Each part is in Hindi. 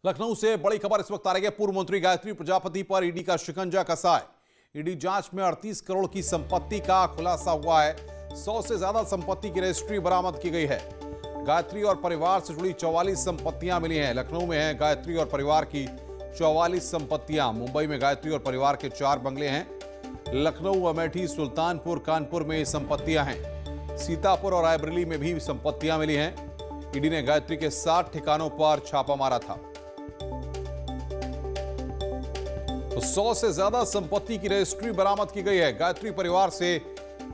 लखनऊ से बड़ी खबर इस वक्त आ रही है। पूर्व मंत्री गायत्री प्रजापति पर ईडी का शिकंजा कसा है। ईडी जांच में 38 करोड़ की संपत्ति का खुलासा हुआ है। 100 से ज्यादा संपत्ति की रजिस्ट्री बरामद की गई है। गायत्री और परिवार से जुड़ी 44 संपत्तियां मिली हैं। लखनऊ में है गायत्री और परिवार की 44 संपत्तियां। मुंबई में गायत्री और परिवार के 4 बंगले हैं। लखनऊ, अमेठी, सुल्तानपुर, कानपुर में ये संपत्तियां हैं। सीतापुर और रायबरेली में भी संपत्तियां मिली हैं। ईडी ने गायत्री के 60 ठिकानों पर छापा मारा था। तो 100 से ज्यादा संपत्ति की रजिस्ट्री बरामद की गई है। गायत्री परिवार से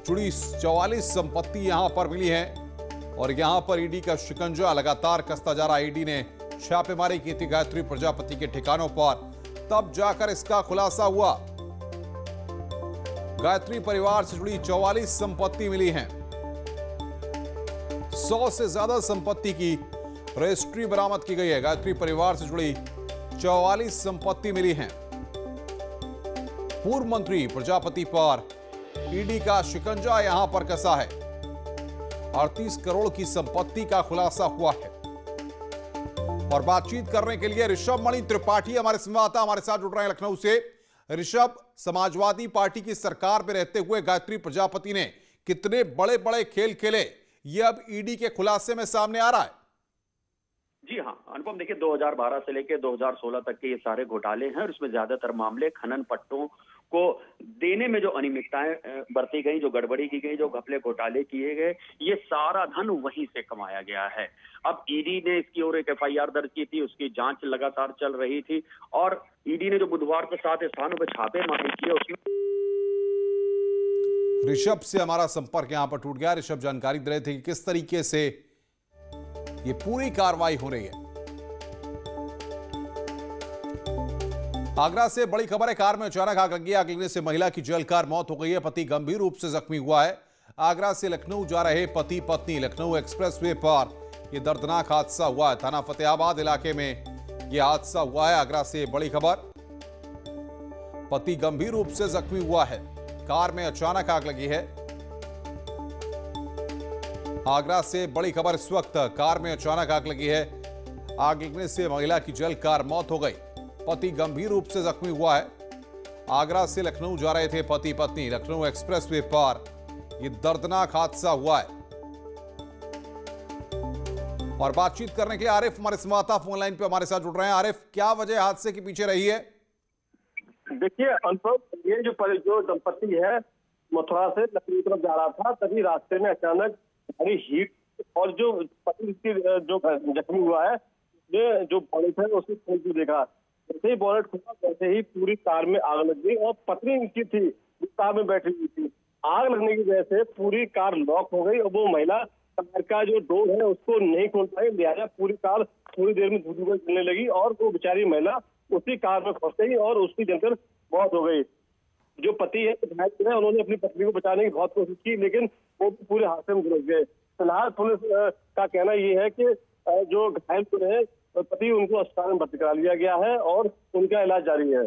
जुड़ी 44 संपत्ति यहां पर मिली है और यहां पर ईडी का शिकंजा लगातार कसता जा रहा है। ईडी ने छापेमारी की थी गायत्री प्रजापति के ठिकानों पर, तब जाकर इसका खुलासा हुआ। गायत्री परिवार से जुड़ी 44 संपत्ति मिली है। 100 से ज्यादा संपत्ति की रजिस्ट्री बरामद की गई है। गायत्री परिवार से जुड़ी 44 संपत्ति मिली है। पूर्व मंत्री प्रजापति पर ईडी का शिकंजा यहां पर कसा है। 38 करोड़ की संपत्ति का खुलासा हुआ है। और बातचीत करने के लिए ऋषभ मणि त्रिपाठी हमारे संवाददाता हमारे साथ जुड़ रहे हैं लखनऊ से। ऋषभ, समाजवादी पार्टी की सरकार में रहते हुए गायत्री प्रजापति ने कितने बड़े बड़े खेल खेले, ये अब ईडी के खुलासे में सामने आ रहा है। जी हाँ अनुपम, देखिए 2012 से लेकर 2016 तक के ये सारे घोटाले हैं और इसमें ज्यादातर मामले खनन पट्टों को देने में जो अनियमितताएं बरती गई, जो गड़बड़ी की गई, जो घपले घोटाले किए गए, ये सारा धन वहीं से कमाया गया है। अब ईडी ने इसकी ओर एक एफआईआर दर्ज की थी, उसकी जांच लगातार चल रही थी और ईडी ने जो बुधवार को 7 स्थानों पर छापेमारी की उसमें ऋषभ से हमारा संपर्क यहां पर टूट गया। ऋषभ जानकारी दे रहे थे कि किस तरीके से ये पूरी कार्रवाई हो रही है। आगरा से बड़ी खबर है। कार में अचानक आग लगी। आग लगने से महिला की जलकर मौत हो गई है। पति गंभीर रूप से जख्मी हुआ है। आगरा से लखनऊ जा रहे पति पत्नी लखनऊ एक्सप्रेसवे पर यह दर्दनाक हादसा हुआ है। थाना फतेहाबाद इलाके में यह हादसा हुआ है। आगरा से बड़ी खबर, पति गंभीर रूप से जख्मी हुआ है। कार में अचानक आग लगी है। आगरा से बड़ी खबर इस वक्त, कार में अचानक आग लगी है। आग लगने से महिला की जलकर मौत हो गई। पति गंभीर रूप से जख्मी हुआ है। आगरा से लखनऊ जा रहे थे पति पत्नी। लखनऊ एक्सप्रेसवे पर यह दर्दनाक हादसा हुआ है। और बातचीत करने के लिए आरिफ हमारे संवाददाता फोन लाइन पे हमारे साथ जुड़ रहे हैं। आरिफ, क्या वजह हादसे के पीछे रही है? देखिए अनुपम, ये जो दंपति है मथुरा से लखनऊ तरफ जा रहा था, तभी रास्ते में अचानक भारी हीट और जो पति जो जख्मी हुआ है, ये जो बॉनेट है उसको खोल के देखा। जैसे ही बॉनेट खुला वैसे ही पूरी कार में आग लग गई और पत्नी इनकी थी, कार में बैठी हुई थी। आग लगने की वजह से पूरी कार लॉक हो गई और वो महिला कार का जो डोर है उसको नहीं खोल पाई। लिहाजा पूरी कार थोड़ी देर में धुआं चलने लगी और वो बेचारी महिला उसी कार में फंस गई और उसकी जलकर मौत हो गई। जो पति है घायल है, उन्होंने अपनी पत्नी को बचाने की बहुत कोशिश की, लेकिन वो पूरे हादसे में घुस गए। फिलहाल पुलिस का कहना ये है कि जो घायल है पति, उनको अस्पताल में भर्ती करा लिया गया है और उनका इलाज जारी है।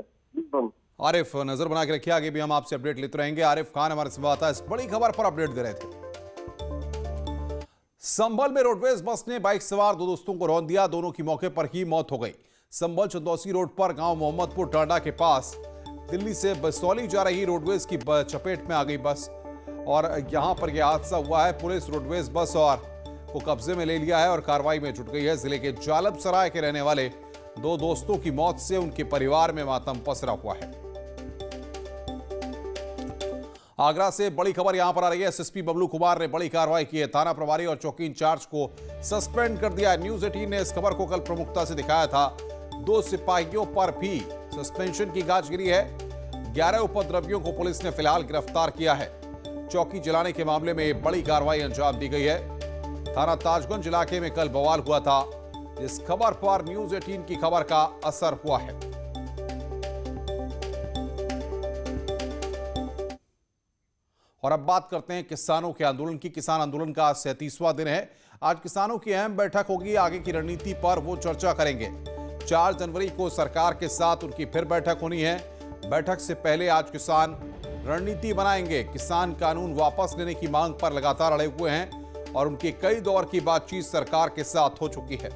आरिफ, नजर बना के रखिए, आगे भी हम आपसे अपडेट लेते रहेंगे। आरिफ खान हमारे संवाददाता इस बड़ी खबर पर अपडेट दे रहे थे। संभल में रोडवेज बस ने बाइक सवार 2 दोस्तों को रौंद दिया। दोनों की मौके पर ही मौत हो गई। संभल चंदौसी रोड पर गांव मोहम्मदपुर टांडा के पास दिल्ली से बसौली जा रही रोडवेज की चपेट में आ गई बस और यहां पर यह हादसा हुआ है। पुलिस रोडवेज बस और को कब्जे में ले लिया है और कार्रवाई में जुट गई है। जिले के जालब सराय के रहने वाले 2 दोस्तों की मौत से उनके परिवार में मातम पसरा हुआ है। आगरा से बड़ी खबर यहां पर आ रही है। एसएसपी बबलू कुमार ने बड़ी कार्रवाई की है। थाना प्रभारी और चौकी इंचार्ज को सस्पेंड कर दिया है। न्यूज 18 ने इस खबर को कल प्रमुखता से दिखाया था। 2 सिपाहियों पर भी सस्पेंशन की गाज गिरी है। 11 उपद्रवियों को पुलिस ने फिलहाल गिरफ्तार किया है। चौकी जलाने के मामले में बड़ी कार्रवाई अंजाम दी गई है। थाना ताजगंज इलाके में कल बवाल हुआ था, जिस खबर पर न्यूज 18 की खबर का असर हुआ है। और अब बात करते हैं किसानों के आंदोलन की। किसान आंदोलन का 37वां दिन है। आज किसानों की अहम बैठक होगी। आगे की रणनीति पर वो चर्चा करेंगे। 4 जनवरी को सरकार के साथ उनकी फिर बैठक होनी है। बैठक से पहले आज किसान रणनीति बनाएंगे। किसान कानून वापस लेने की मांग पर लगातार अड़े हुए हैं और उनकी कई दौर की बातचीत सरकार के साथ हो चुकी है।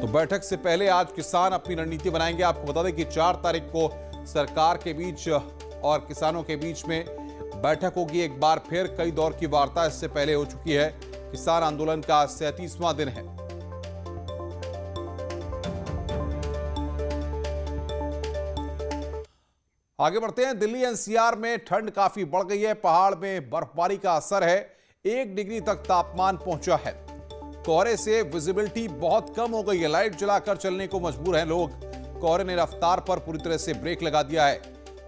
तो बैठक से पहले आज किसान अपनी रणनीति बनाएंगे। आपको बता दें कि 4 तारीख को सरकार के बीच और किसानों के बीच में बैठक होगी। एक बार फिर कई दौर की वार्ता इससे पहले हो चुकी है। किसान आंदोलन का 37वां दिन है। आगे बढ़ते हैं। दिल्ली एनसीआर में ठंड काफी बढ़ गई है। पहाड़ में बर्फबारी का असर है। 1 डिग्री तक तापमान पहुंचा है। कोहरे से विजिबिलिटी बहुत कम हो गई है। लाइट जलाकर चलने को मजबूर हैं लोग। कोहरे ने रफ्तार पर पूरी तरह से ब्रेक लगा दिया है।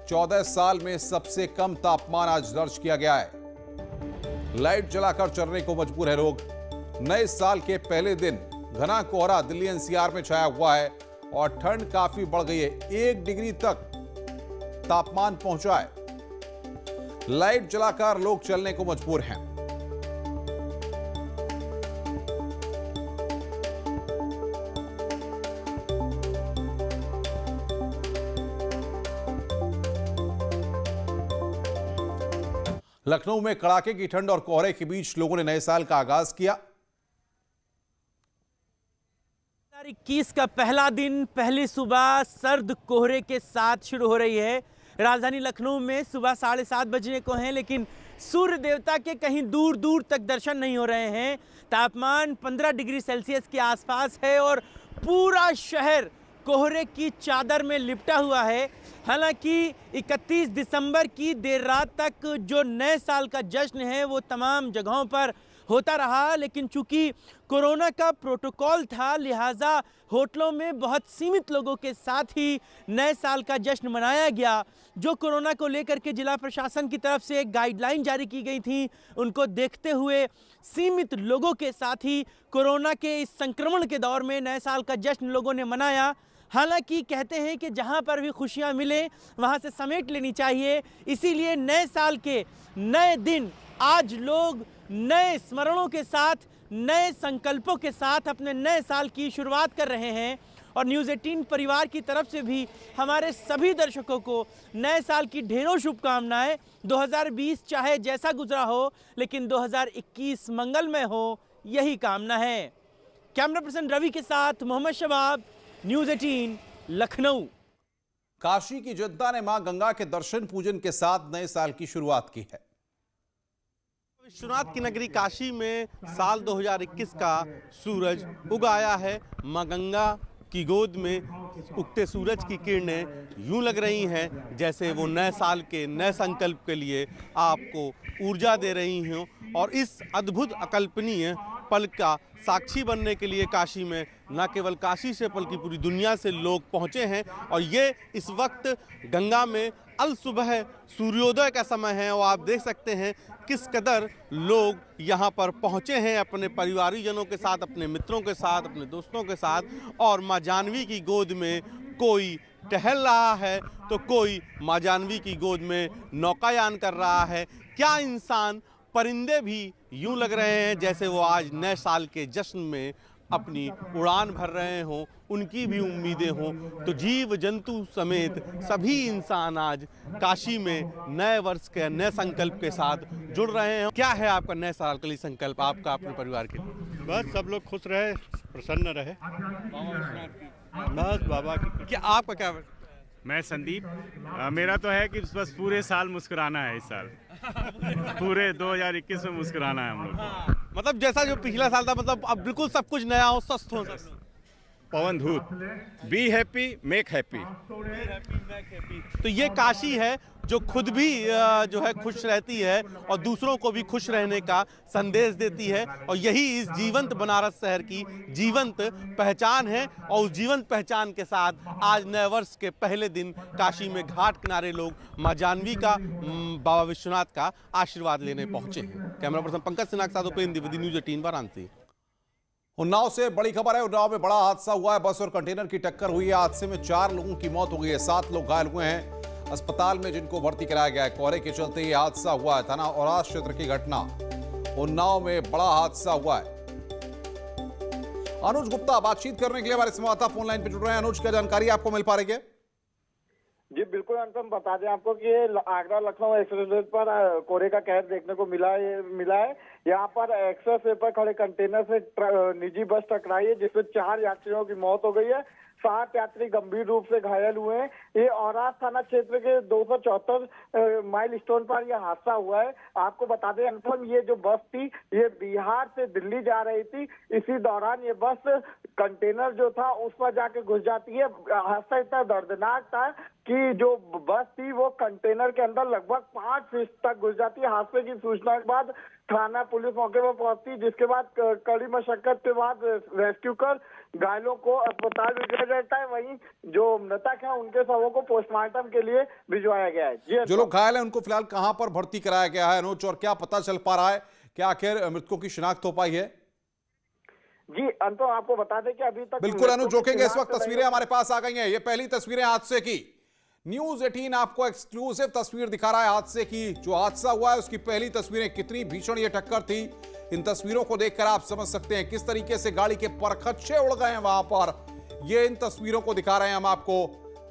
14 साल में सबसे कम तापमान आज दर्ज किया गया है। लाइट जलाकर चलने को मजबूर है लोग। नए साल के पहले दिन घना कोहरा दिल्ली एनसीआर में छाया हुआ है और ठंड काफी बढ़ गई है। 1 डिग्री तक तापमान पहुंचा है। लाइट जलाकर लोग चलने को मजबूर हैं। लखनऊ में कड़ाके की ठंड और कोहरे के बीच लोगों ने नए साल का आगाज किया। 2021 का पहला दिन पहली सुबह सर्द कोहरे के साथ शुरू हो रही है। राजधानी लखनऊ में सुबह 7:30 बजने को हैं, लेकिन सूर्य देवता के कहीं दूर दूर तक दर्शन नहीं हो रहे हैं। तापमान 15 डिग्री सेल्सियस के आसपास है और पूरा शहर कोहरे की चादर में लिपटा हुआ है। हालांकि 31 दिसंबर की देर रात तक जो नए साल का जश्न है वो तमाम जगहों पर होता रहा, लेकिन चूंकि कोरोना का प्रोटोकॉल था लिहाजा होटलों में बहुत सीमित लोगों के साथ ही नए साल का जश्न मनाया गया। जो कोरोना को लेकर के जिला प्रशासन की तरफ से एक गाइडलाइन जारी की गई थी, उनको देखते हुए सीमित लोगों के साथ ही कोरोना के इस संक्रमण के दौर में नए साल का जश्न लोगों ने मनाया। हालांकि कहते हैं कि जहां पर भी खुशियां मिले वहां से समेट लेनी चाहिए, इसीलिए नए साल के नए दिन आज लोग नए स्मरणों के साथ, नए संकल्पों के साथ अपने नए साल की शुरुआत कर रहे हैं। और न्यूज़ 18 परिवार की तरफ से भी हमारे सभी दर्शकों को नए साल की ढेरों शुभकामनाएं। 2020 चाहे जैसा गुजरा हो, लेकिन 2021 मंगलमय हो, यही कामना है। कैमरा पर्सन रवि के साथ मोहम्मद शबाब, न्यूज़ 18 लखनऊ। काशी की जनता ने मां गंगा के दर्शन पूजन के साथ नए साल की शुरुआत की है। विश्वनाथ की नगरी काशी में साल 2021 का सूरज उगाया है। मां गंगा की गोद में उगते सूरज की किरणें यूं लग रही हैं जैसे वो नए साल के नए संकल्प के लिए आपको ऊर्जा दे रही हों। और इस अद्भुत अकल्पनीय पल का साक्षी बनने के लिए काशी में न केवल काशी से बल्कि पूरी दुनिया से लोग पहुंचे हैं। और ये इस वक्त गंगा में अल सुबह सूर्योदय का समय है और आप देख सकते हैं किस कदर लोग यहाँ पर पहुँचे हैं अपने परिवारीजनों के साथ, अपने मित्रों के साथ, अपने दोस्तों के साथ। और माँ जानवी की गोद में कोई टहल रहा है तो कोई माँ जानवी की गोद में नौकायान कर रहा है। क्या इंसान, परिंदे भी यूं लग रहे हैं जैसे वो आज नए साल के जश्न में अपनी उड़ान भर रहे हों, उनकी भी उम्मीदें हों। तो जीव जंतु समेत सभी इंसान आज काशी में नए वर्ष के नए संकल्प के साथ जुड़ रहे हैं। क्या है आपका नए साल के लिए संकल्प, आपका अपने परिवार के लिए? बस सब लोग खुश रहे, प्रसन्न रहे, बस बाबा की। क्या आपका क्या? मैं संदीप, मेरा तो है कि बस पूरे साल मुस्कुराना है। इस साल पूरे 2021 में मुस्कुराना है हम लोग। मतलब जैसा जो पिछला साल था, मतलब अब बिल्कुल सब कुछ नया हो, स्वस्थ हो। पवन धूत, बी हैप्पी मेक हैप्पी। तो ये काशी है जो खुद भी जो है खुश रहती है और दूसरों को भी खुश रहने का संदेश देती है। और यही इस जीवंत बनारस शहर की जीवंत पहचान है। और उस जीवंत पहचान के साथ आज नए वर्ष के पहले दिन काशी में घाट किनारे लोग मां जानवी का, बाबा विश्वनाथ का आशीर्वाद लेने पहुंचे हैं। कैमरा पर्सन पंकज सिन्हा के साथ उपेंद्र द्विवेदी, न्यूज़ 18 वाराणसी। उन्नाव से बड़ी खबर है। उन्नाव में बड़ा हादसा हुआ है। बस और कंटेनर की टक्कर हुई है। हादसे में 4 लोगों की मौत हो गई है, 7 लोग घायल हुए हैं अस्पताल में, जिनको भर्ती कराया गया है। कोहरे के चलते ये हादसा हुआ है। थाना औरास क्षेत्र की घटना, उन्नाव में बड़ा हादसा हुआ है। अनुज गुप्ता बातचीत करने के लिए हमारे संवाददाता फोन लाइन पर जुड़ रहे हैं। अनुज, क्या जानकारी आपको मिल पा रही है? जी बिल्कुल अनुपम, बता दें आपको कि ये आगरा लखनऊ एक्सप्रेसवे पर कोहरे का कहर देखने को मिला है। यहाँ पर एक्सप्रेसवे पर खड़े कंटेनर से निजी बस टकराई है, जिसमें 4 यात्रियों की मौत हो गई है। 7 यात्री गंभीर रूप से घायल हुए हैं। ये औराद थाना क्षेत्र के 274 माइल स्टोन पर यह हादसा हुआ है। आपको बता दें अनुपम, ये जो बस थी ये बिहार से दिल्ली जा रही थी। इसी दौरान ये बस कंटेनर जो था उस पर जाके घुस जाती है। हादसा इतना दर्दनाक था कि जो बस थी वो कंटेनर के अंदर लगभग 5 फीट तक घुस जाती है। हादसे की सूचना के बाद थाना पुलिस मौके पर पहुंचती, जिसके बाद कड़ी मशक्कत के बाद रेस्क्यू कर घायलों को अस्पताल भिजवाया जाता है। वहीं जो मृतक है उनके शवों को पोस्टमार्टम के लिए भिजवाया गया है। जी, जो लोग घायल हैं उनको फिलहाल कहां पर भर्ती कराया गया है अनुज, और क्या पता चल पा रहा है क्या आखिर मृतकों की शिनाख्त हो पाई है? जी अंतों आपको बता दें कि अभी तक बिल्कुल अनुज, रोकेंगे। इस वक्त तस्वीरें हमारे पास आ गई हैं। ये पहली तस्वीरें हादसे की। न्यूज 18 आपको एक्सक्लूसिव तस्वीर दिखा रहा है हादसे की। जो हादसा हुआ है उसकी पहली तस्वीरें। कितनी भीषण ये टक्कर थी, इन तस्वीरों को देखकर आप समझ सकते हैं किस तरीके से गाड़ी के परखच्चे उड़ गए हैं वहां पर। ये इन तस्वीरों को दिखा रहे हैं हम आपको।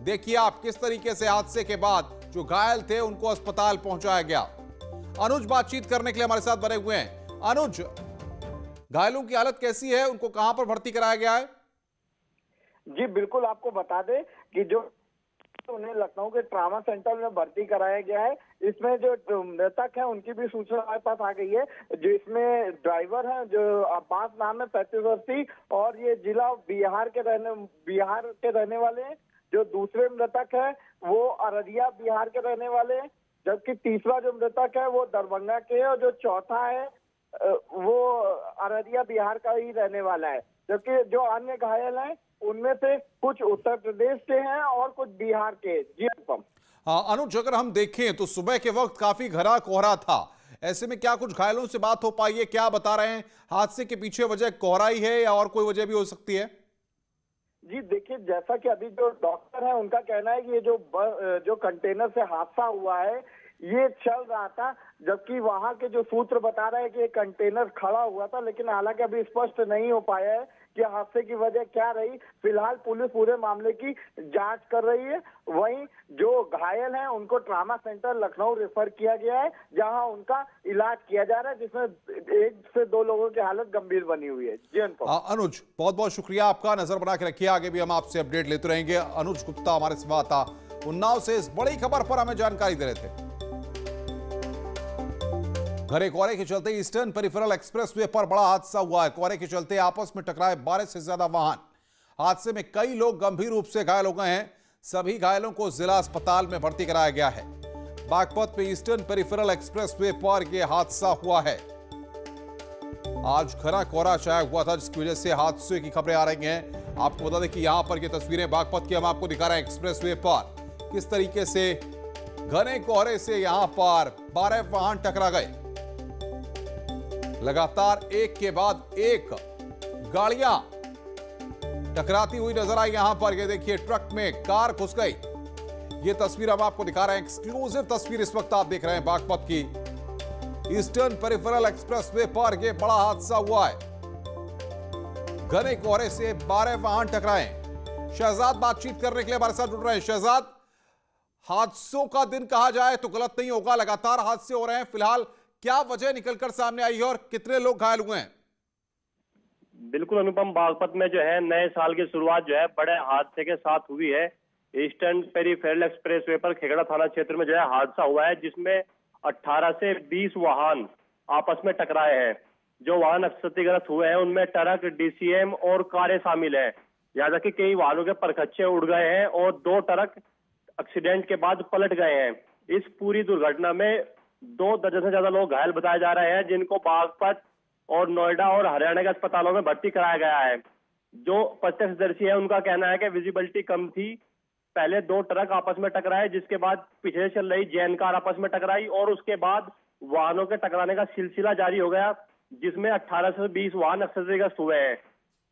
देखिए आप किस तरीके से हादसे के बाद जो घायल थे उनको अस्पताल पहुंचाया गया। अनुज बातचीत करने के लिए हमारे साथ बने हुए हैं। अनुज, घायलों की हालत कैसी है, उनको कहां पर भर्ती कराया गया है? जी बिल्कुल, आपको बता दें कि जो उन्हें लखनऊ के ट्रामा सेंटर में भर्ती कराया गया है। इसमें जो मृतक है उनकी भी सूचना हमारे पास आ गई है। जिसमें ड्राइवर है जो अब्बास नाम है, 35 वर्षीय, और ये जिला बिहार के रहने वाले हैं। जो दूसरे मृतक है वो अररिया बिहार के रहने वाले हैं, जबकि तीसरा जो मृतक है वो दरभंगा के है, और जो चौथा है वो अररिया बिहार का ही रहने वाला है। जबकि जो अन्य घायल हैं उनमें से कुछ उत्तर प्रदेश के हैं और कुछ बिहार के। जी अनुपम। अनुज, अगर हम देखें तो सुबह के वक्त काफी घना कोहरा था। ऐसे में क्या कुछ घायलों से बात हो पाई है? क्या बता रहे हैं, हादसे के पीछे वजह कोहरा ही है या और कोई वजह भी हो सकती है? जी देखिए, जैसा कि अभी जो डॉक्टर है उनका कहना है कि ये जो कंटेनर से हादसा हुआ है ये चल रहा था, जबकि वहां के जो सूत्र बता रहे हैं कि ये कंटेनर खड़ा हुआ था। लेकिन हालांकि अभी स्पष्ट नहीं हो पाया है कि हादसे की वजह क्या रही। फिलहाल पुलिस पूरे मामले की जांच कर रही है। वहीं जो घायल हैं उनको ट्रामा सेंटर लखनऊ रेफर किया गया है, जहां उनका इलाज किया जा रहा है, जिसमें 1 से 2 लोगों की हालत गंभीर बनी हुई है। जी अनुज, बहुत बहुत शुक्रिया आपका। नजर बना के रखिए, आगे भी हम आपसे अपडेट लेते रहेंगे। अनुज गुप्ता हमारे संवाददाता उन्नाव से इस बड़ी खबर पर हमें जानकारी दे रहे थे। घने कोहरे के चलते ईस्टर्न पेरिफेरल एक्सप्रेसवे पर बड़ा हादसा हुआ है। कोहरे के चलते आपस में टकराए 12 से ज्यादा वाहन। हादसे में कई लोग गंभीर रूप से घायल हो गए हैं। सभी घायलों को जिला अस्पताल में भर्ती कराया गया है। बागपत में ईस्टर्न पेरिफेरल एक्सप्रेसवे पर यह हादसा हुआ है। आज घना कोहरा छाया हुआ था, जिसकी वजह से हादसे की खबरें आ रही हैं। आपको बता दें कि यहां पर ये तस्वीरें बागपत की हम आपको दिखा रहे हैं। एक्सप्रेसवे पर किस तरीके से घने कोहरे से यहां पर 12 वाहन टकरा गए। लगातार एक के बाद एक गाड़ियां टकराती हुई नजर आई। यहां पर ये देखिए, ट्रक में कार घुस गई। ये तस्वीर हम आपको दिखा रहे हैं, एक्सक्लूसिव तस्वीर इस वक्त आप देख रहे हैं बागपत की। ईस्टर्न पेरिफेरल एक्सप्रेसवे पर यह बड़ा हादसा हुआ है। घने कोहरे से 12 वाहन टकराए। शहजाद बातचीत करने के लिए हमारे साथ जुड़ रहे हैं। शहजाद, हादसों का दिन कहा जाए तो गलत नहीं होगा, लगातार हादसे हो रहे हैं। फिलहाल क्या वजह निकलकर सामने आई है और कितने लोग घायल हुए हैं? बिल्कुल अनुपम, बागपत में जो है नए साल की शुरुआत जो है बड़े हादसे के साथ हुई है। ईस्टर्न पेरिफेरल एक्सप्रेसवे पर खेगड़ा थाना क्षेत्र में जो है हादसा हुआ है, जिसमें 18 से 20 वाहन आपस में टकराए हैं। जो वाहन क्षतिग्रस्त हुए हैं उनमें ट्रक, डीसीएम और कारें शामिल है। यहाँ तक कि कई वाहनों के परखच्चे उड़ गए हैं और 2 ट्रक एक्सीडेंट के बाद पलट गए हैं। इस पूरी दुर्घटना में 2 दर्जन से ज्यादा लोग घायल बताए जा रहे हैं, जिनको बागपत और नोएडा और हरियाणा के अस्पतालों में भर्ती कराया गया है। जो प्रत्यक्षदर्शी है उनका कहना है कि विजिबिलिटी कम थी। पहले 2 ट्रक आपस में टकराए, जिसके बाद पीछे चल रही जैन कार आपस में टकराई और उसके बाद वाहनों के टकराने का सिलसिला जारी हो गया, जिसमें 18 से 20 वाहन क्षतिग्रस्त हुए हैं।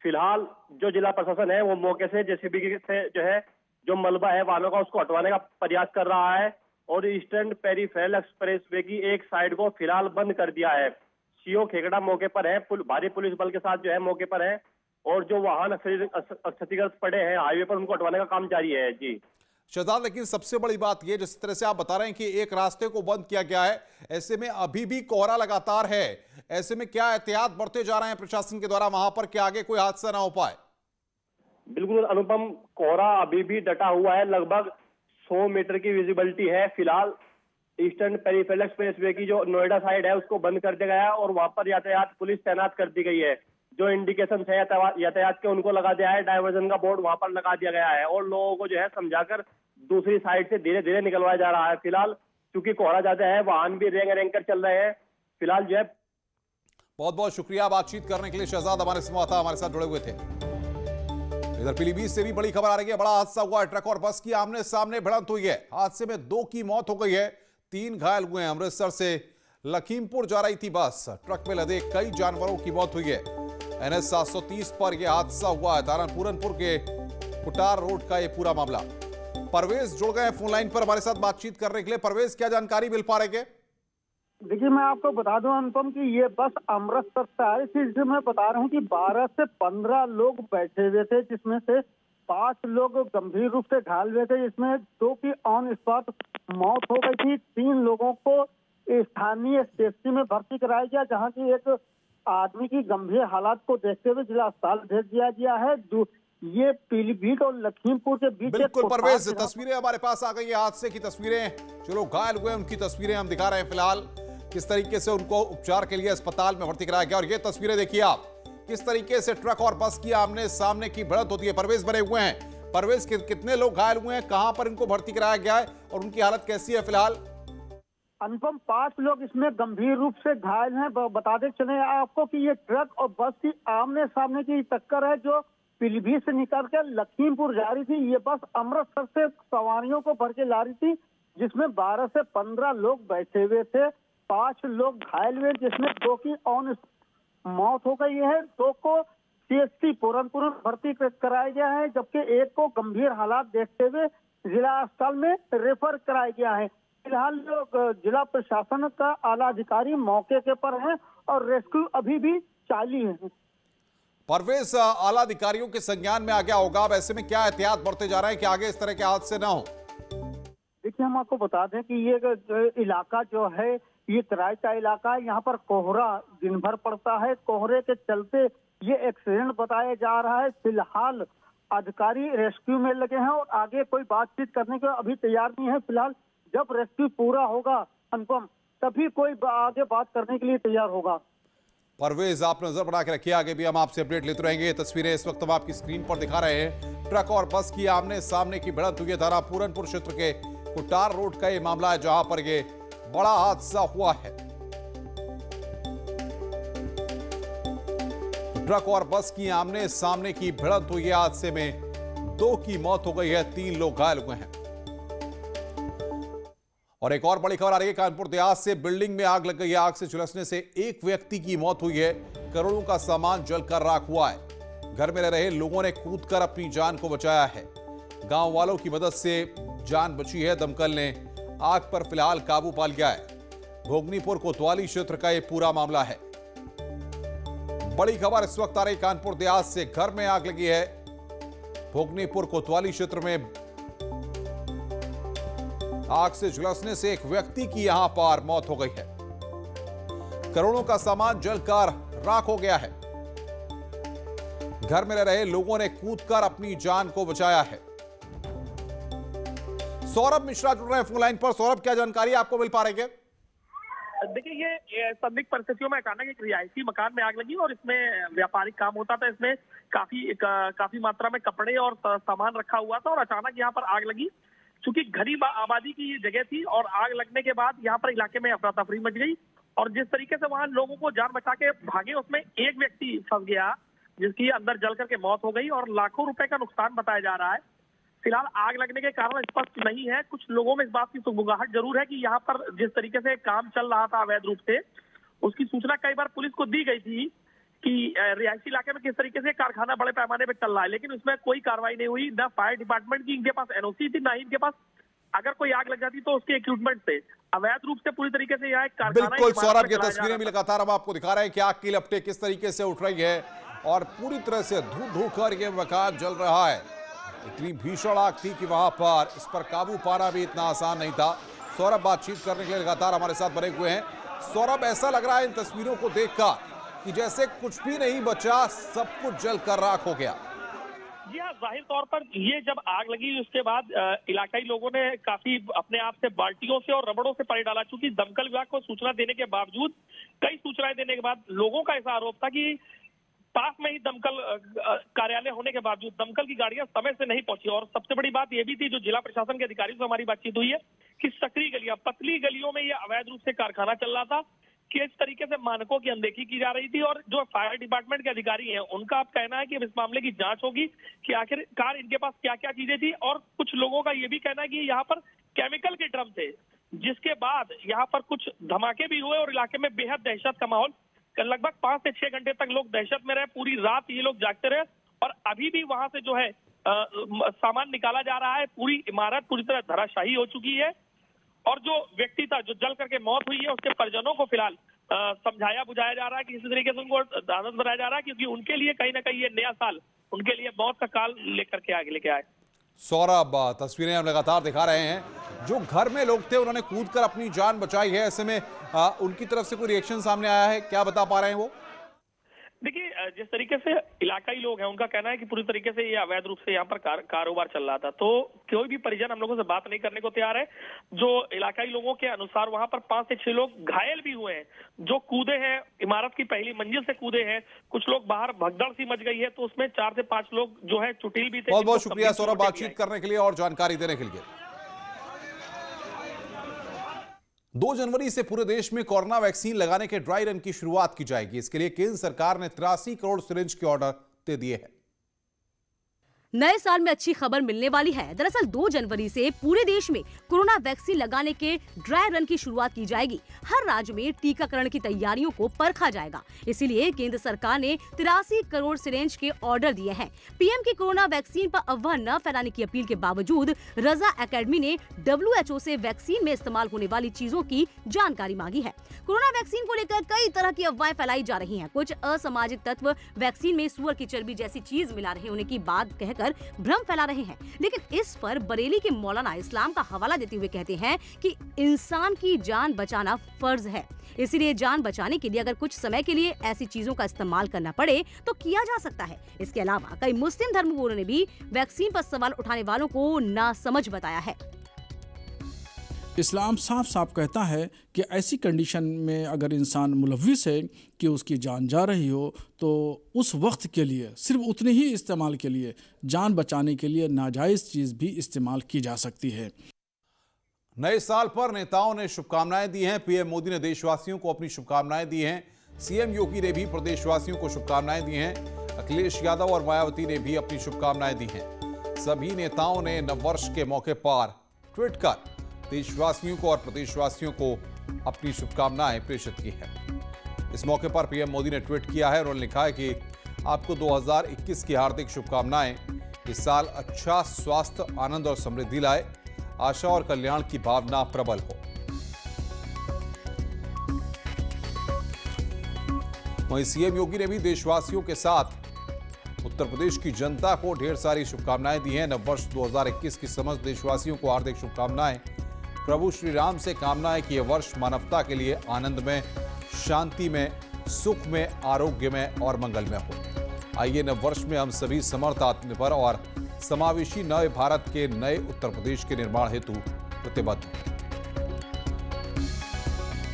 फिलहाल जो जिला प्रशासन है वो मौके से जेसीबी से जो है जो मलबा है वाहनों का उसको हटवाने का प्रयास कर रहा है और ईस्टर्न पेरिफेरल एक्सप्रेसवे की एक साइड को फिलहाल बंद कर दिया है। सीओ खेगड़ा मौके पर है, भारी पुलिस बल के साथ जो है मौके पर है और जो वाहन क्षतिग्रस्त पड़े हैं हाईवे पर उनको हटवाने का काम जारी है। जी शहजाद, लेकिन सबसे बड़ी बात यह, जिस तरह से आप बता रहे हैं कि एक रास्ते को बंद किया गया है, ऐसे में अभी भी कोहरा लगातार है, ऐसे में क्या एहतियात बरते जा रहे हैं प्रशासन के द्वारा वहां पर कि आगे कोई हादसा ना हो पाए? बिल्कुल अनुपम, कोहरा अभी भी डटा हुआ है। लगभग 100 मीटर की विजिबिलिटी है। फिलहाल ईस्टर्न पेरिफेरल एक्सप्रेसवे की जो नोएडा साइड है उसको बंद कर दिया गया है और वहां पर यातायात पुलिस तैनात कर दी गई है। जो इंडिकेशन है यातायात के उनको लगा दिया है, डाइवर्जन का बोर्ड वहां पर लगा दिया गया है और लोगों को जो है समझाकर दूसरी साइड से धीरे धीरे निकलवाया जा रहा है। फिलहाल क्योंकि कोहरा ज्यादा है, वाहन भी रेंग कर चल रहे हैं। फिलहाल जो है, बहुत बहुत शुक्रिया बातचीत करने के लिए शहजाद, हमारे संवाददाता हमारे साथ जुड़े हुए थे। इधर पीलीभीत से भी बड़ी खबर आ रही है, बड़ा हादसा हुआ है, ट्रक और बस की आमने सामने भिड़ंत हुई है। हादसे में 2 की मौत हो गई है, 3 घायल हुए हैं। अमृतसर से लखीमपुर जा रही थी बस, ट्रक में लदे कई जानवरों की मौत हुई है। NH 730 पर यह हादसा हुआ है, पूरनपुर के कुटार रोड का यह पूरा मामला। परवेज जुड़ गए फोन लाइन पर हमारे साथ बातचीत करने के लिए। परवेज, क्या जानकारी मिल पा रही है? देखिए, मैं आपको बता दूं अनुपम कि ये बस अमृतसर से आ रही थी, जिसमें मैं बता रहा हूं कि 12 से 15 लोग बैठे हुए थे, जिसमें से 5 लोग गंभीर रूप से घायल हुए थे, जिसमें 2 की ऑन स्पॉट मौत हो गई थी। 3 लोगों को स्थानीय सीएचसी में भर्ती कराया गया, जहां की एक आदमी की गंभीर हालात को देखते हुए जिला अस्पताल भेज दिया गया है। ये पीलीभीत और लखीमपुर के बीच बिल्कुल परवेज, तस्वीरें हमारे पास आ गई है, हादसे की तस्वीरें, जो लोग घायल हुए उनकी तस्वीरें हम दिखा रहे हैं। फिलहाल किस तरीके से उनको उपचार के लिए अस्पताल में भर्ती कराया गया, और ये तस्वीरें देखिए आप, किस तरीके से ट्रक और बस की आमने सामने की भिड़ंत होती है। परवेज बने हुए हैं। परवेज, कितने लोग घायल हुए हैं, कहां पर इनको भर्ती कराया गया है और उनकी हालत कैसी है फिलहाल? अनुपम, 5 लोग इसमें गंभीर रूप से घायल हैं। बताते चले आपको कि ये ट्रक और बस की आमने सामने की टक्कर है, जो पीलीभीत से निकल कर लखीमपुर जा रही थी। ये बस अमृतसर से सवारियों को भर के ला रही थी, जिसमें 12 से 15 लोग बैठे हुए थे। 5 लोग घायल हुए, जिसमें 2 की ऑन मौत हो गई है। 2 को सीएचसी पूरनपुर भर्ती कराया गया है, जबकि 1 को गंभीर हालात देखते हुए जिला अस्पताल में रेफर कराया गया है। फिलहाल जिला प्रशासन का आला अधिकारी मौके के पर हैं और रेस्क्यू अभी भी जारी है। परवेज, आला अधिकारियों के संज्ञान में आ गया होगा, अब ऐसे में क्या एहतियात बरते जा रहे हैं कि आगे इस तरह के हादसे ना हो? देखिए, हम आपको बता दें कि ये इलाका जो है ये तराई का इलाका है। यहाँ पर कोहरा दिन भर पड़ता है, कोहरे के चलते ये एक्सीडेंट बताया जा रहा है। फिलहाल अधिकारी रेस्क्यू में लगे हैं और आगे कोई बातचीत करने को अभी तैयार नहीं है। फिलहाल जब रेस्क्यू पूरा होगा अनुपम, तभी कोई आगे बात करने के लिए तैयार होगा। परवेज, आप नजर बना के रखिए, आगे भी हम आपसे अपडेट लेते रहेंगे। ये तस्वीरें इस वक्त हम आपकी स्क्रीन पर दिखा रहे हैं, ट्रक और बस की आमने सामने की भिड़ंत हुई है। पूरनपुर क्षेत्र के कुटार रोड का ये मामला है, जहां पर ये बड़ा हादसा हुआ है। ट्रक और बस की आमने सामने की भिड़ंत हुई है, हादसे में 2 की मौत हो गई है, 3 लोग घायल हुए हैं। और एक और बड़ी खबर आ रही है, कानपुर देहात से बिल्डिंग में आग लग गई है। आग से झुलसने से एक व्यक्ति की मौत हुई है, करोड़ों का सामान जलकर राख हुआ है। घर में रह रहे लोगों ने कूदकर अपनी जान को बचाया है। गांव वालों की मदद से जान बची है। दमकल ने आग पर फिलहाल काबू पा लिया है। भोगनीपुर कोतवाली क्षेत्र का यह पूरा मामला है। बड़ी खबर इस वक्त आ रही कानपुर देहात से, घर में आग लगी है। भोगनीपुर कोतवाली क्षेत्र में आग से झुलसने से एक व्यक्ति की यहां पर मौत हो गई है। करोड़ों का सामान जलकर राख हो गया है। घर में रह रहे लोगों ने कूदकर अपनी जान को बचाया है। सौरभ मिश्रा जुड़ रहे हैं फोन लाइन पर। सौरभ, क्या जानकारी आपको मिल पा रही है? देखिए, ये संदिग्ध परिस्थितियों में अचानक एक रिहायशी मकान में आग लगी और इसमें व्यापारिक काम होता था। इसमें काफी मात्रा में कपड़े और सामान रखा हुआ था और अचानक यहाँ पर आग लगी। चूंकि गरीब आबादी की ये जगह थी और आग लगने के बाद यहाँ पर इलाके में अफरा तफरी मच गई और जिस तरीके से वहां लोगों को जान बचा के भागे, उसमें एक व्यक्ति फंस गया, जिसकी अंदर जल करके मौत हो गई और लाखों रुपए का नुकसान बताया जा रहा है। फिलहाल आग लगने के कारण स्पष्ट नहीं है। कुछ लोगों में इस बात की सुगबुगाहट जरूर है कि यहाँ पर जिस तरीके से काम चल रहा था अवैध रूप से, उसकी सूचना कई बार पुलिस को दी गई थी कि रिहायशी इलाके में किस तरीके से कारखाना बड़े पैमाने पे चल रहा है, लेकिन उसमें कोई कार्रवाई नहीं हुई। ना फायर डिपार्टमेंट की इनके पास एनओसी थी, ना ही इनके पास अगर कोई आग लग जाती तो उसके इक्विपमेंट से अवैध रूप से पूरी तरीके से यह कारखाना। बिल्कुल सौरभ, ये तस्वीरें भी लगातार हम आपको दिखा रहे हैं कि आग की लपटें किस तरीके से उठ रही है और पूरी तरह से धू धू कर ये मकान जल रहा है। इतनी भीषण आग थी कि वहां पर इस पर काबू पाना भी इतना आसान नहीं था। सौरभ बातचीत करने के लिए लगातार हमारे साथ बने हुए हैं। सौरभ, ऐसा लग रहा है इन तस्वीरों को देखकर कि जैसे कुछ भी नहीं बचा, सब कुछ जलकर राख हो गया। जी हाँ, जाहिर तौर पर ये जब आग लगी उसके बाद इलाकाई लोगों ने काफी अपने आप से बाल्टियों से और रबड़ों से पानी डाला। चूंकि दमकल विभाग को सूचना देने के बावजूद, कई सूचनाएं देने के बाद लोगों का ऐसा आरोप था कि पास में ही दमकल कार्यालय होने के बावजूद दमकल की गाड़ियां समय से नहीं पहुंची। और सबसे बड़ी बात यह भी थी, जो जिला प्रशासन के अधिकारियों से हमारी बातचीत हुई है, कि सकरी गलियां, पतली गलियों में यह अवैध रूप से कारखाना चल रहा था, कि इस तरीके से मानकों की अनदेखी की जा रही थी। और जो फायर डिपार्टमेंट के अधिकारी हैं, उनका अब कहना है कि अब इस मामले की जांच होगी कि आखिरकार इनके पास क्या क्या चीजें थी। और कुछ लोगों का ये भी कहना है कि यहाँ पर केमिकल के ड्रम थे, जिसके बाद यहाँ पर कुछ धमाके भी हुए और इलाके में बेहद दहशत का माहौल। लगभग 5 से 6 घंटे तक लोग दहशत में रहे, पूरी रात ये लोग जागते रहे। और अभी भी वहां से जो है सामान निकाला जा रहा है। पूरी इमारत पूरी तरह धराशायी हो चुकी है। और जो व्यक्ति था, जो जल करके मौत हुई है, उसके परिजनों को फिलहाल समझाया बुझाया जा रहा है कि इसी तरीके से उनको आनंद बनाया जा रहा है, क्योंकि उनके लिए कहीं ना कहीं ये नया साल उनके लिए मौत का काल लेकर के आगे लेके आए। सौरभ, तस्वीरें हम लगातार दिखा रहे हैं, जो घर में लोग थे उन्होंने कूदकर अपनी जान बचाई है। ऐसे में उनकी तरफ से कोई रिएक्शन सामने आया है, क्या बता पा रहे हैं वो? देखिए, जिस तरीके से इलाकाई लोग हैं, उनका कहना है कि पूरी तरीके से ये अवैध रूप से यहाँ पर कारोबार चल रहा था। तो कोई भी परिजन हम लोगों से बात नहीं करने को तैयार है। जो इलाकाई लोगों के अनुसार वहां पर 5 से 6 लोग घायल भी हुए हैं, जो कूदे हैं, इमारत की पहली मंजिल से कूदे हैं। कुछ लोग बाहर भगदड़ सी मच गई है, तो उसमें 4 से 5 लोग जो है चुटील भी थे। बहुत बहुत शुक्रिया सौरभ, बातचीत करने के लिए और जानकारी देने के लिए। 2 जनवरी से पूरे देश में कोरोना वैक्सीन लगाने के ड्राई रन की शुरुआत की जाएगी। इसके लिए केंद्र सरकार ने 83 करोड़ सिरिंज के ऑर्डर दे दिए हैं। नए साल में अच्छी खबर मिलने वाली है। दरअसल 2 जनवरी से पूरे देश में कोरोना वैक्सीन लगाने के ड्राई रन की शुरुआत की जाएगी। हर राज्य में टीकाकरण की तैयारियों को परखा जाएगा। इसीलिए केंद्र सरकार ने 83 करोड़ सिरिंज के ऑर्डर दिए हैं। पीएम की कोरोना वैक्सीन पर अफवाह न फैलाने की अपील के बावजूद रजा एकेडमी ने WHO से वैक्सीन में इस्तेमाल होने वाली चीजों की जानकारी मांगी है। कोरोना वैक्सीन को लेकर कई तरह की अफवाहें फैलाई जा रही हैं। कुछ असामाजिक तत्व वैक्सीन में सुअर की चर्बी जैसी चीज मिला रहे होने की बात कहकर भ्रम फैला रहे हैं। लेकिन इस पर बरेली के मौलाना इस्लाम का हवाला देते हुए कहते हैं कि इंसान की जान बचाना फर्ज है। इसीलिए जान बचाने के लिए अगर कुछ समय के लिए ऐसी चीजों का इस्तेमाल करना पड़े तो किया जा सकता है। इसके अलावा कई मुस्लिम धर्मगुरुओं ने भी वैक्सीन पर सवाल उठाने वालों को नासमझ बताया है। इस्लाम साफ साफ कहता है कि ऐसी कंडीशन में अगर इंसान मुलव्विस है कि उसकी जान जा रही हो, तो उस वक्त के लिए सिर्फ उतने ही इस्तेमाल के लिए, जान बचाने के लिए नाजायज़ चीज़ भी इस्तेमाल की जा सकती है। नए साल पर नेताओं ने शुभकामनाएं दी हैं। पीएम मोदी ने देशवासियों को अपनी शुभकामनाएं दी हैं। सीएम योगी ने भी प्रदेशवासियों को शुभकामनाएं दी हैं। अखिलेश यादव और मायावती ने भी अपनी शुभकामनाएं दी हैं। सभी नेताओं ने नववर्ष के मौके पर ट्वीट कर देशवासियों को और प्रदेशवासियों को अपनी शुभकामनाएं प्रेषित की है। इस मौके पर पीएम मोदी ने ट्वीट किया है और उन्होंने लिखा है कि आपको 2021 की हार्दिक शुभकामनाएं। इस साल अच्छा स्वास्थ्य, आनंद और समृद्धि लाए। आशा और कल्याण की भावना प्रबल हो। वहीं सीएम योगी ने भी देशवासियों के साथ उत्तर प्रदेश की जनता को ढेर सारी शुभकामनाएं दी हैं। नववर्ष 2021 की समस्त देशवासियों को हार्दिक शुभकामनाएं। प्रभु श्री राम से कामना है कि यह वर्ष मानवता के लिए आनंद में, शांति में, सुख में, आरोग्य में और मंगल में हो। आइए नववर्ष में हम सभी समर्थ, आत्मनिर्भर और समावेशी नए भारत के नए उत्तर प्रदेश के निर्माण हेतु प्रतिबद्ध हैं।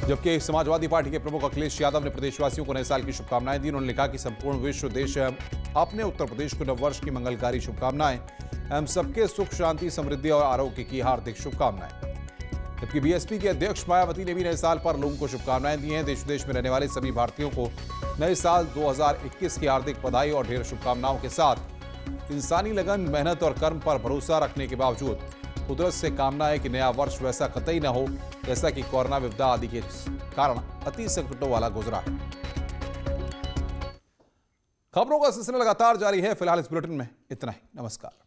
जबकि समाजवादी पार्टी के प्रमुख अखिलेश यादव ने प्रदेशवासियों को नए साल की शुभकामनाएं दी। उन्होंने लिखा कि संपूर्ण विश्व, देश एवं अपने उत्तर प्रदेश को नववर्ष की मंगलकारी शुभकामनाएं। हम सबके सुख, शांति, समृद्धि और आरोग्य की हार्दिक शुभकामनाएं। जबकि बीएसपी के अध्यक्ष मायावती ने भी नए साल पर लोगों को शुभकामनाएं दी हैं। देश विदेश में रहने वाले सभी भारतीयों को नए साल 2021 की हार्दिक बधाई और ढेर शुभकामनाओं के साथ इंसानी लगन, मेहनत और कर्म पर भरोसा रखने के बावजूद कुदरत से कामना है कि नया वर्ष वैसा कतई न हो जैसा कि कोरोना विपदा आदि के कारण अति संकटों वाला गुजरा है। खबरों का सिलसिला लगातार जारी है। फिलहाल इस बुलेटिन में इतना ही। नमस्कार।